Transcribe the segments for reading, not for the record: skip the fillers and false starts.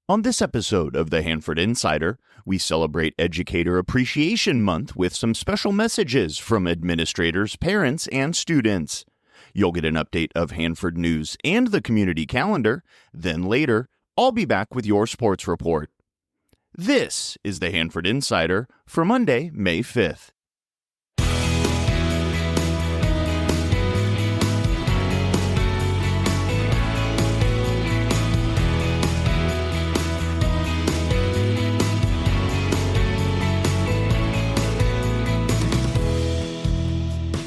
On this episode of the Hanford Insider, we celebrate Educator Appreciation Month with some special messages from administrators, parents, and students. You'll get an update of Hanford news and the community calendar. Then later, I'll be back with your sports report. This is the Hanford Insider for Monday, May 5th.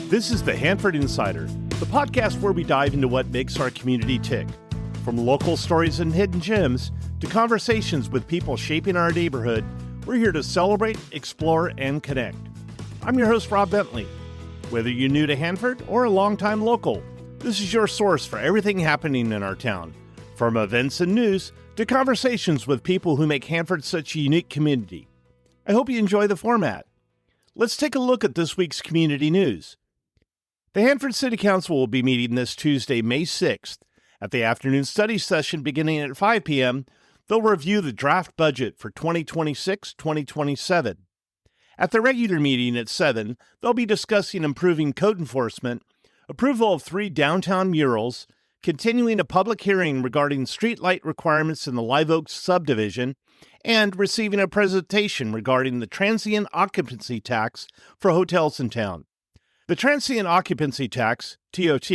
This is the Hanford Insider, the podcast where we dive into what makes our community tick. From local stories and hidden gems to conversations with people shaping our neighborhood, we're here to celebrate, explore, and connect. I'm your host, Rob Bentley. Whether you're new to Hanford or a longtime local, this is your source for everything happening in our town, from events and news to conversations with people who make Hanford such a unique community. I hope you enjoy the format. Let's take a look at this week's community news. The Hanford City Council will be meeting this Tuesday, May 6th. At the afternoon study session beginning at 5 p.m., they'll review the draft budget for 2026-2027. At the regular meeting at 7, they'll be discussing improving code enforcement, approval of 3 downtown murals, continuing a public hearing regarding streetlight requirements in the Live Oaks subdivision, and receiving a presentation regarding the transient occupancy tax for hotels in town. The transient occupancy tax, TOT,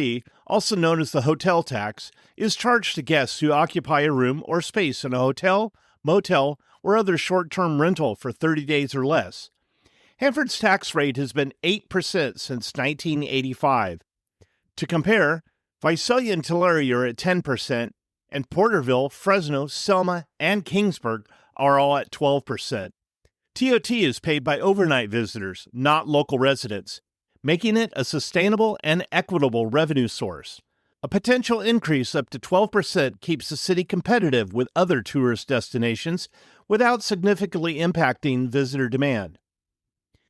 also known as the hotel tax, is charged to guests who occupy a room or space in a hotel, motel, or other short-term rental for 30 days or less. Hanford's tax rate has been 8% since 1985. To compare, Visalia and Tulare are at 10%, and Porterville, Fresno, Selma, and Kingsburg are all at 12%. TOT is paid by overnight visitors, not local residents, making it a sustainable and equitable revenue source. A potential increase up to 12% keeps the city competitive with other tourist destinations without significantly impacting visitor demand.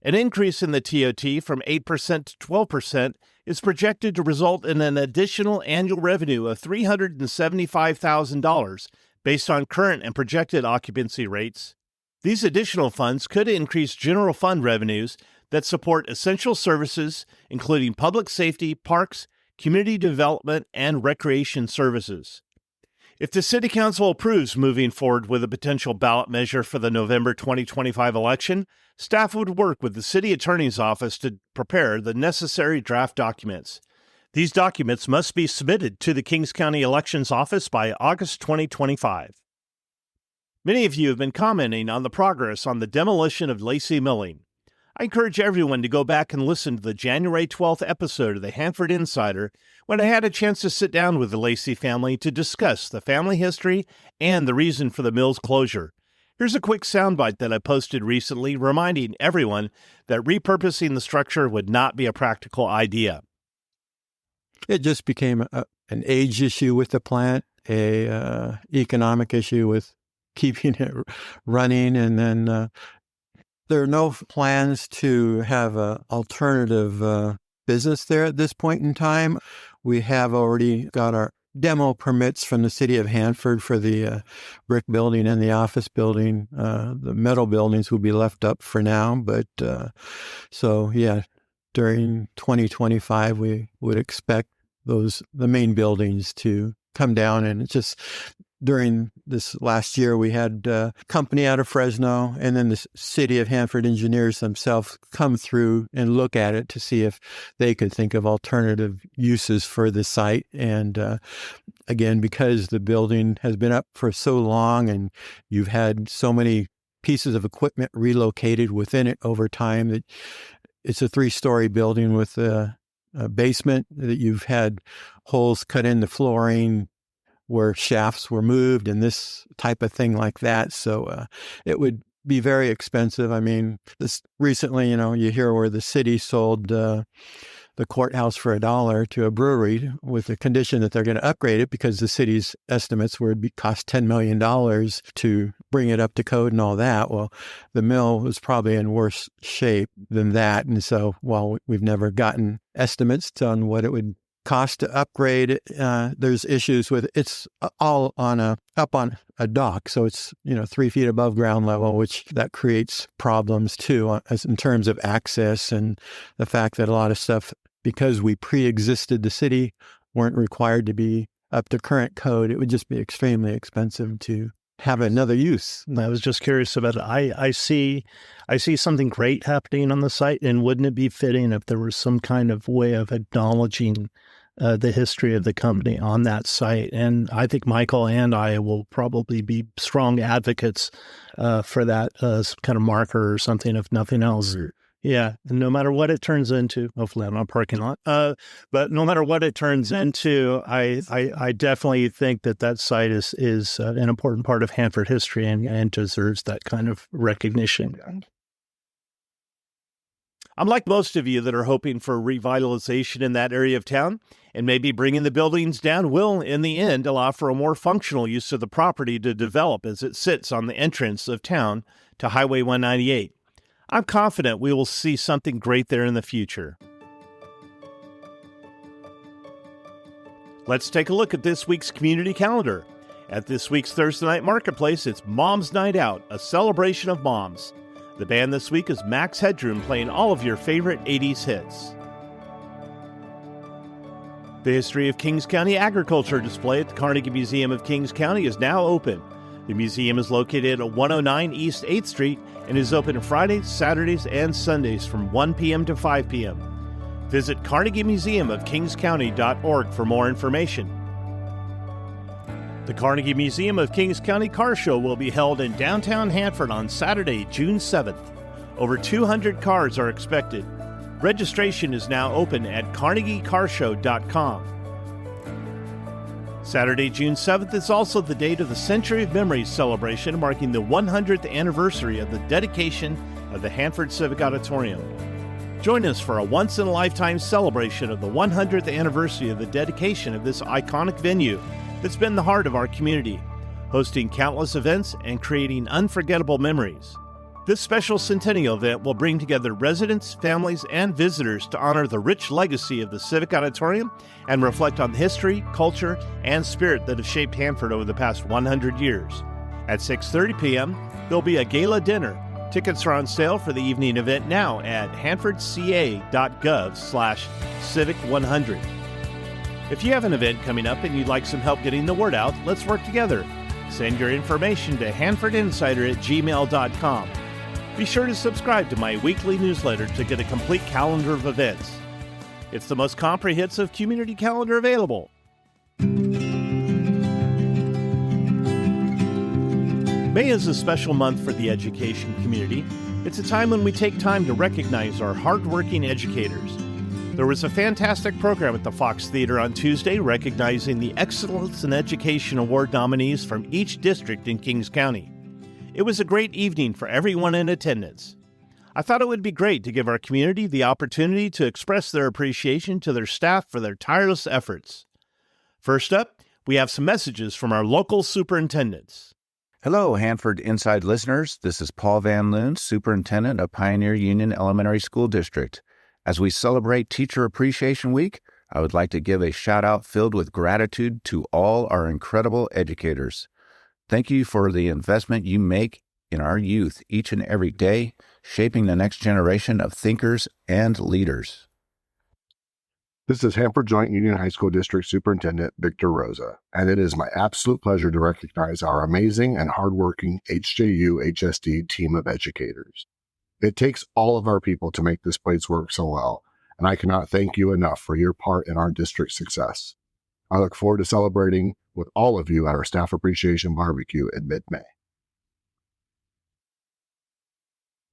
An increase in the TOT from 8% to 12% is projected to result in an additional annual revenue of $375,000 based on current and projected occupancy rates. These additional funds could increase general fund revenues that support essential services, including public safety, parks, community development, and recreation services. If the City Council approves moving forward with a potential ballot measure for the November 2025 election, staff would work with the City Attorney's Office to prepare the necessary draft documents. These documents must be submitted to the Kings County Elections Office by August 2025. Many of you have been commenting on the progress on the demolition of Lacey Milling. I encourage everyone to go back and listen to the January 12th episode of the Hanford Insider when I had a chance to sit down with the Lacey family to discuss the family history and the reason for the mill's closure. Here's a quick soundbite that I posted recently reminding everyone that repurposing the structure would not be a practical idea. It just became an age issue with the plant, a economic issue with keeping it running, and then there are no plans to have an alternative business there at this point in time. We have already got our demo permits from the city of Hanford for the brick building and the office building. The metal buildings will be left up for now, but during 2025, we would expect the main buildings to come down, and it's just during this last year, we had a company out of Fresno and then the city of Hanford engineers themselves come through and look at it to see if they could think of alternative uses for the site. And again, because the building has been up for so long and you've had so many pieces of equipment relocated within it over time, that it's a 3-story building with a basement that you've had holes cut in the flooring where shafts were moved and this type of thing like that. So it would be very expensive. I mean, this recently, you hear where the city sold the courthouse for $1 to a brewery with the condition that they're going to upgrade it because the city's estimates were it'd cost $10 million to bring it up to code and all that. Well, the mill was probably in worse shape than that. And so while we've never gotten estimates on what it would cost to upgrade. There's issues with it's all up on a dock, so it's 3 feet above ground level, which that creates problems too, as in terms of access and the fact that a lot of stuff, because we pre-existed the city, weren't required to be up to current code. It would just be extremely expensive to have another use. I was just curious about it. I see something great happening on the site, and wouldn't it be fitting if there was some kind of way of acknowledging the history of the company on that site? And I think Michael and I will probably be strong advocates for that kind of marker or something, if nothing else. Yeah, and no matter what it turns into, hopefully I'm not parking lot, but no matter what it turns into, I definitely think that site is an important part of Hanford history and deserves that kind of recognition. I'm like most of you that are hoping for revitalization in that area of town, and maybe bringing the buildings down will, in the end, allow for a more functional use of the property to develop as it sits on the entrance of town to Highway 198. I'm confident we will see something great there in the future. Let's take a look at this week's community calendar. At this week's Thursday Night Marketplace, it's Mom's Night Out, a celebration of moms. The band this week is Max Headroom, playing all of your favorite 80s hits. The History of Kings County Agriculture display at the Carnegie Museum of Kings County is now open. The museum is located at 109 East 8th Street and is open Fridays, Saturdays, and Sundays from 1 p.m. to 5 p.m. Visit CarnegieMuseumofKingsCounty.org for more information. The Carnegie Museum of Kings County Car Show will be held in downtown Hanford on Saturday, June 7th. Over 200 cars are expected. Registration is now open at CarnegieCarshow.com. Saturday, June 7th is also the date of the Century of Memories celebration, marking the 100th anniversary of the dedication of the Hanford Civic Auditorium. Join us for a once-in-a-lifetime celebration of the 100th anniversary of the dedication of this iconic venue that's been the heart of our community, hosting countless events and creating unforgettable memories. This special centennial event will bring together residents, families, and visitors to honor the rich legacy of the Civic Auditorium and reflect on the history, culture, and spirit that have shaped Hanford over the past 100 years. At 6:30 p.m., there'll be a gala dinner. Tickets are on sale for the evening event now at hanfordca.gov/civic100. If you have an event coming up and you'd like some help getting the word out, let's work together. Send your information to hanfordinsider@gmail.com. Be sure to subscribe to my weekly newsletter to get a complete calendar of events. It's the most comprehensive community calendar available. May is a special month for the education community. It's a time when we take time to recognize our hardworking educators. There was a fantastic program at the Fox Theater on Tuesday recognizing the Excellence in Education Award nominees from each district in Kings County. It was a great evening for everyone in attendance. I thought it would be great to give our community the opportunity to express their appreciation to their staff for their tireless efforts. First up, we have some messages from our local superintendents. Hello, Hanford Inside listeners. This is Paul VanLoon, Superintendent of Pioneer Union Elementary School District. As we celebrate Teacher Appreciation Week, I would like to give a shout-out filled with gratitude to all our incredible educators. Thank you for the investment you make in our youth each and every day, shaping the next generation of thinkers and leaders. This is Hanford Joint Union High School District Superintendent Victor Rosa, and it is my absolute pleasure to recognize our amazing and hardworking HJU HSD team of educators. It takes all of our people to make this place work so well, and I cannot thank you enough for your part in our district's success. I look forward to celebrating with all of you at our Staff Appreciation Barbecue in mid-May.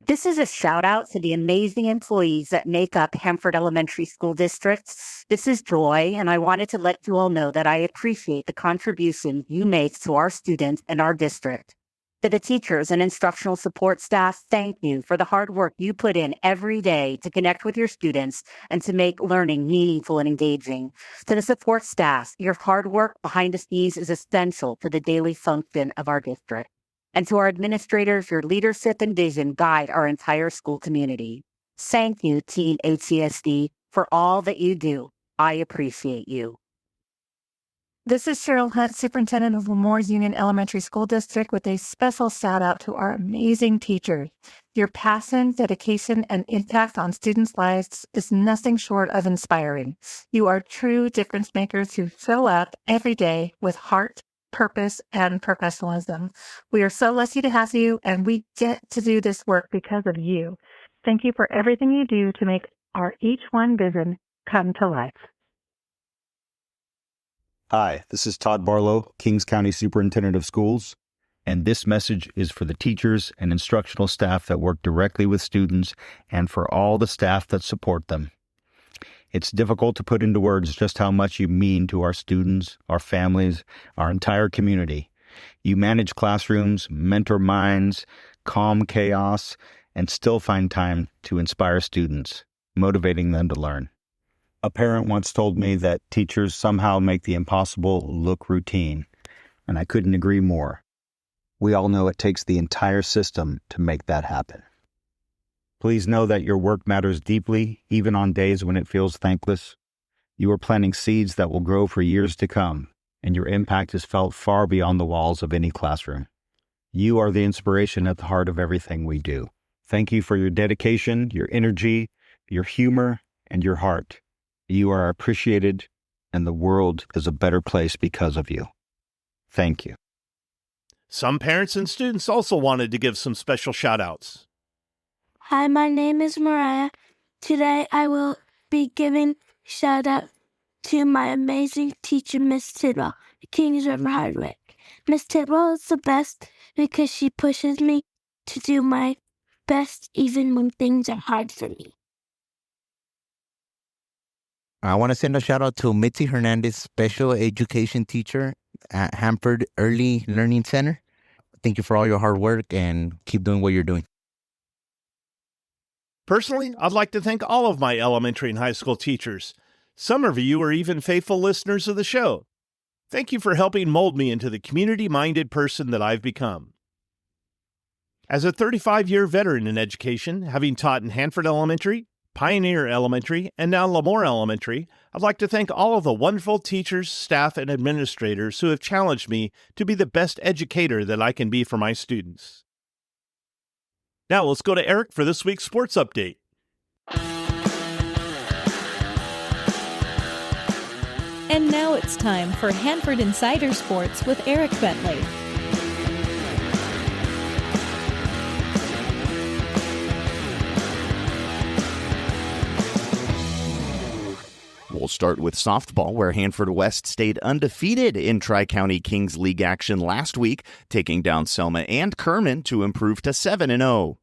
This is a shout out to the amazing employees that make up Hanford Elementary School District. This is Joy, and I wanted to let you all know that I appreciate the contribution you make to our students and our district. To the teachers and instructional support staff, thank you for the hard work you put in every day to connect with your students and to make learning meaningful and engaging. To the support staff, your hard work behind the scenes is essential to the daily function of our district. And to our administrators, your leadership and vision guide our entire school community. Thank you, Team HCSD, for all that you do. I appreciate you. This is Cheryl Hunt, Superintendent of Lemore's Union Elementary School District, with a special shout out to our amazing teachers. Your passion, dedication, and impact on students' lives is nothing short of inspiring. You are true difference makers who show up every day with heart, purpose, and professionalism. We are so lucky to have you, and we get to do this work because of you. Thank you for everything you do to make our Each One vision come to life. Hi, this is Todd Barlow, Kings County Superintendent of Schools, and this message is for the teachers and instructional staff that work directly with students and for all the staff that support them. It's difficult to put into words just how much you mean to our students, our families, our entire community. You manage classrooms, mentor minds, calm chaos, and still find time to inspire students, motivating them to learn. A parent once told me that teachers somehow make the impossible look routine, and I couldn't agree more. We all know it takes the entire system to make that happen. Please know that your work matters deeply, even on days when it feels thankless. You are planting seeds that will grow for years to come, and your impact is felt far beyond the walls of any classroom. You are the inspiration at the heart of everything we do. Thank you for your dedication, your energy, your humor, and your heart. You are appreciated, and the world is a better place because of you. Thank you. Some parents and students also wanted to give some special shout-outs. Hi, my name is Mariah. Today I will be giving shout-out to my amazing teacher, Miss Tidwell, Kings River Hardwick. Miss Tidwell is the best because she pushes me to do my best even when things are hard for me. I want to send a shout out to Mitzi Hernandez, special education teacher at Hanford Early Learning Center. Thank you for all your hard work and keep doing what you're doing. Personally, I'd like to thank all of my elementary and high school teachers. Some of you are even faithful listeners of the show. Thank you for helping mold me into the community-minded person that I've become. As a 35-year veteran in education, having taught in Hanford Elementary, Pioneer Elementary, and now Lamore Elementary, I'd like to thank all of the wonderful teachers, staff, and administrators who have challenged me to be the best educator that I can be for my students. Now let's go to Eric for this week's sports update. And now it's time for Hanford Insider Sports with Eric Bentley. We'll start with softball, where Hanford West stayed undefeated in Tri-County Kings League action last week, taking down Selma and Kerman to improve to 7-0.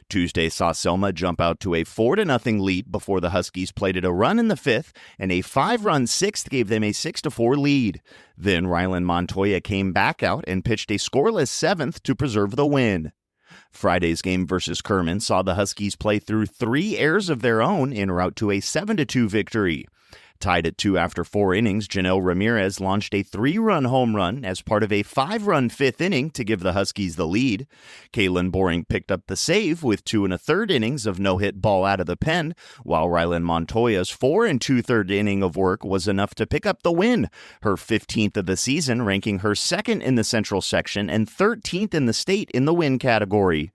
Tuesday saw Selma jump out to a 4-0 lead before the Huskies plated a run in the fifth, and a 5-run sixth gave them a 6-4 lead. Then Ryland Montoya came back out and pitched a scoreless seventh to preserve the win. Friday's game versus Kerman saw the Huskies play through 3 errors of their own en route to a 7-2 victory. Tied at 2 after 4 innings, Janelle Ramirez launched a 3-run home run as part of a 5-run fifth inning to give the Huskies the lead. Kaylin Boring picked up the save with 2 1/3 innings of no-hit ball out of the pen, while Ryland Montoya's 4 2/3 inning of work was enough to pick up the win, her 15th of the season, ranking her second in the Central section and 13th in the state in the win category.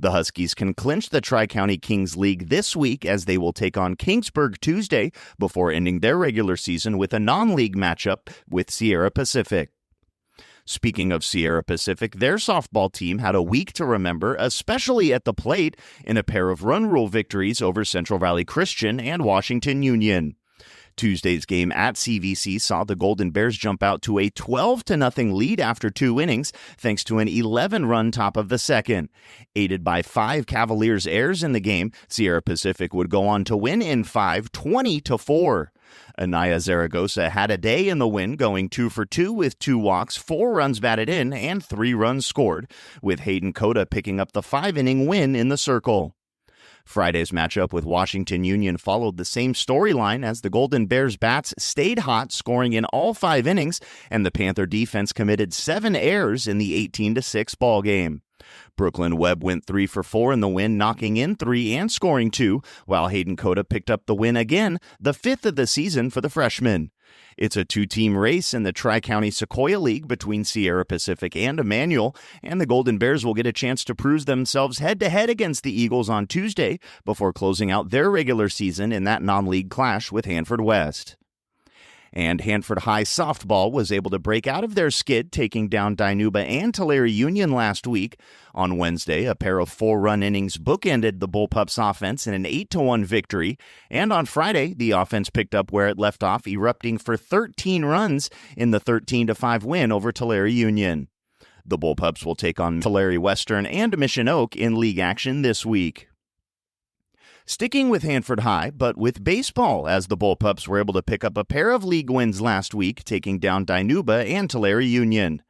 The Huskies can clinch the Tri-County Kings League this week as they will take on Kingsburg Tuesday before ending their regular season with a non-league matchup with Sierra Pacific. Speaking of Sierra Pacific, their softball team had a week to remember, especially at the plate, in a pair of run rule victories over Central Valley Christian and Washington Union. Tuesday's game at CVC saw the Golden Bears jump out to a 12-0 lead after 2 innings, thanks to an 11-run top of the second. Aided by 5 Cavaliers errors in the game, Sierra Pacific would go on to win in 5, 20-4. Anaya Zaragoza had a day in the win, going 2 for 2 with 2 walks, 4 runs batted in, and 3 runs scored, with Hayden Cota picking up the 5-inning win in the circle. Friday's matchup with Washington Union followed the same storyline as the Golden Bears bats stayed hot, scoring in all 5 innings, and the Panther defense committed 7 errors in the 18-6 ball game. Brooklyn Webb went 3 for 4 in the win, knocking in 3 and scoring 2, while Hayden Cota picked up the win again, the 5th of the season for the freshman. It's a 2-team race in the Tri-County Sequoia League between Sierra Pacific and Emmanuel, and the Golden Bears will get a chance to prove themselves head-to-head against the Eagles on Tuesday before closing out their regular season in that non-league clash with Hanford West. And Hanford High softball was able to break out of their skid, taking down Dinuba and Tulare Union last week. On Wednesday, a pair of 4-run innings bookended the Bullpups offense in an 8-1 victory. And on Friday, the offense picked up where it left off, erupting for 13 runs in the 13-5 win over Tulare Union. The Bullpups will take on Tulare Western and Mission Oak in league action this week. Sticking with Hanford High, but with baseball, as the Bullpups were able to pick up a pair of league wins last week, taking down Dinuba and Tulare Union.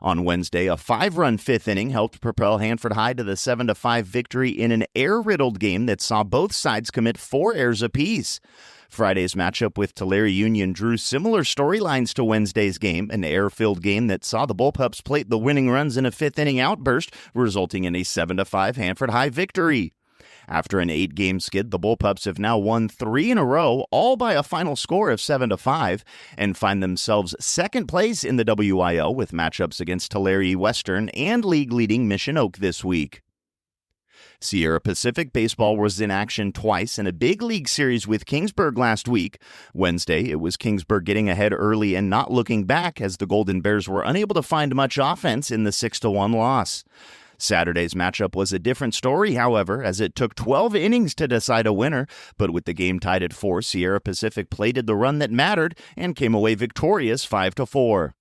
On Wednesday, a 5-run 5th inning helped propel Hanford High to the 7-5 victory in an error-riddled game that saw both sides commit 4 errors apiece. Friday's matchup with Tulare Union drew similar storylines to Wednesday's game, an error-filled game that saw the Bullpups plate the winning runs in a 5th inning outburst, resulting in a 7-5 Hanford High victory. After an 8-game skid, the Bullpups have now won 3 in a row, all by a final score of 7-5, and find themselves second place in the WIL with matchups against Tulare Western and league-leading Mission Oak this week. Sierra Pacific baseball was in action twice in a big league series with Kingsburg last week. Wednesday, it was Kingsburg getting ahead early and not looking back as the Golden Bears were unable to find much offense in the 6-1 loss. Saturday's matchup was a different story, however, as it took 12 innings to decide a winner, but with the game tied at 4, Sierra Pacific plated the run that mattered and came away victorious 5-4.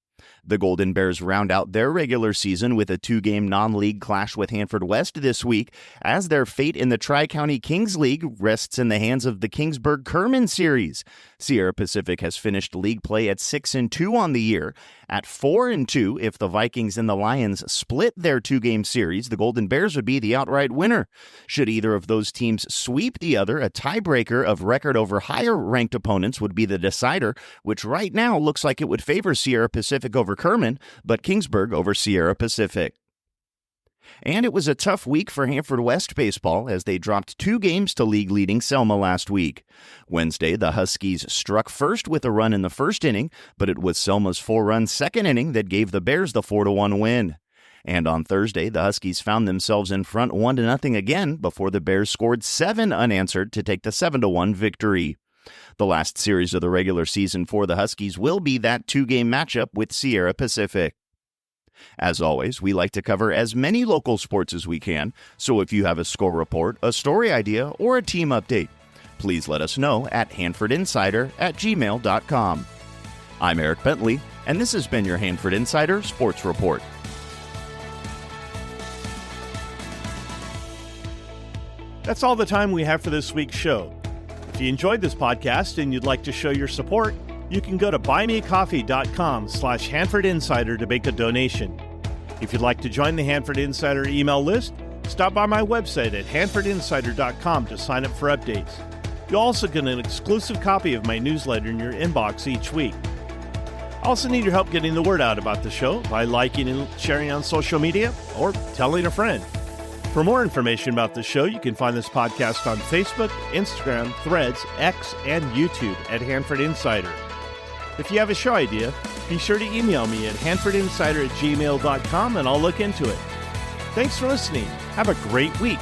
The Golden Bears round out their regular season with a 2-game non-league clash with Hanford West this week, as their fate in the Tri-County Kings League rests in the hands of the Kingsburg-Kerman series. Sierra Pacific has finished league play at 6-2 on the year. At 4-2, if the Vikings and the Lions split their 2-game series, the Golden Bears would be the outright winner. Should either of those teams sweep the other, a tiebreaker of record over higher-ranked opponents would be the decider, which right now looks like it would favor Sierra Pacific over Kerman, but Kingsburg over Sierra Pacific. And it was a tough week for Hanford West baseball as they dropped 2 games to league-leading Selma last week. Wednesday, the Huskies struck first with a run in the first inning, but it was Selma's 4-run second inning that gave the Bears the 4-1 win. And on Thursday, the Huskies found themselves in front 1-0 again before the Bears scored 7 unanswered to take the 7-1 victory. The last series of the regular season for the Huskies will be that 2-game matchup with Sierra Pacific. As always, we like to cover as many local sports as we can, so if you have a score report, a story idea, or a team update, please let us know at hanfordinsider@gmail.com. I'm Eric Bentley, and this has been your Hanford Insider Sports Report. That's all the time we have for this week's show. If you enjoyed this podcast and you'd like to show your support, you can go to buymeacoffee.com/Hanford Insider to make a donation. If you'd like to join the Hanford Insider email list, stop by my website at hanfordinsider.com to sign up for updates. You'll also get an exclusive copy of my newsletter in your inbox each week. I also need your help getting the word out about the show by liking and sharing on social media or telling a friend. For more information about the show, you can find this podcast on Facebook, Instagram, Threads, X, and YouTube at Hanford Insider. If you have a show idea, be sure to email me at hanfordinsider@gmail.com and I'll look into it. Thanks for listening. Have a great week.